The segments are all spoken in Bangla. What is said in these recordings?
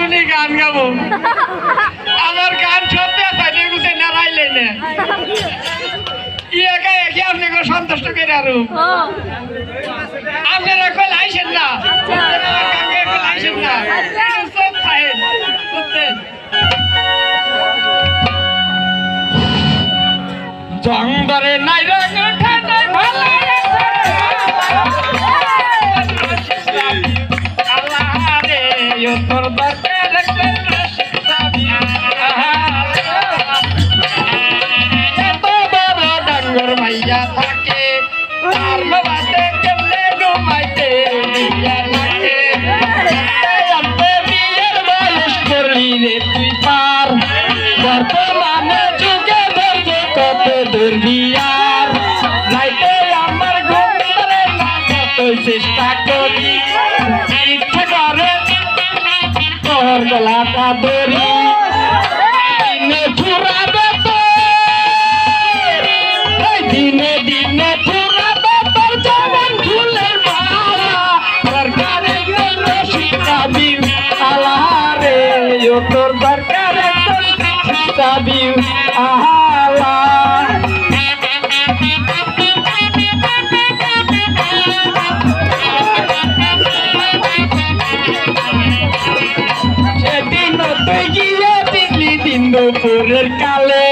এখনই গান গাবো আমার গান সত্যি আছে গুছে নারাইলে না ইয়াকে একে আপনাকে সন্তুষ্ট করে আরো আপনারা কল আইসেন না আইসেন না সব খায়েন বুঝছেন জঙ্গলে নাই রঙ ঠান্ডায় ভালো তোর দরকার এত বড় ডাঙ্গর মাইয়া থাকে আর বাবাতে কেমনে ঘুমাইতে লাগে বিয়ের বয়স করলি রে তুই পার বর্তমানে যুগে ধৈর্য কত ধরবি আর নাইতে আমার ঘুম ধরে না কত চেষ্টা করি ইচ্ছে করে তোর গলাটা ধরি দিনে ফুরাবে দিনে দিনে ফুরাবে তোর জবান ফুলের মালা দরকারে রসিকাবি আলারে ও তোর দরকারে রসিকাবি আলা দুপুরের কালে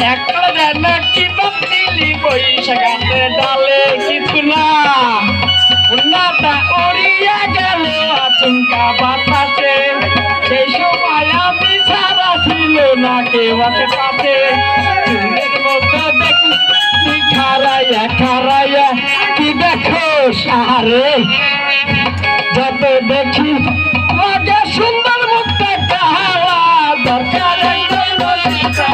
একটা যেন কি বাতিলি বৈশাখাতে ডালে কিছু না উন্নাটা উড়িয়া গেল আচমকা বাতাসে সেই সময় আমি ছাড়া ছিল না কেউ আছে পাশে চুলের মতো দেখি খারাইয়া খারাইয়া কি দেখো সাহারে যত দেখি লাগে সুন্দর মুখটা কাহারা দরকার শিক্ষা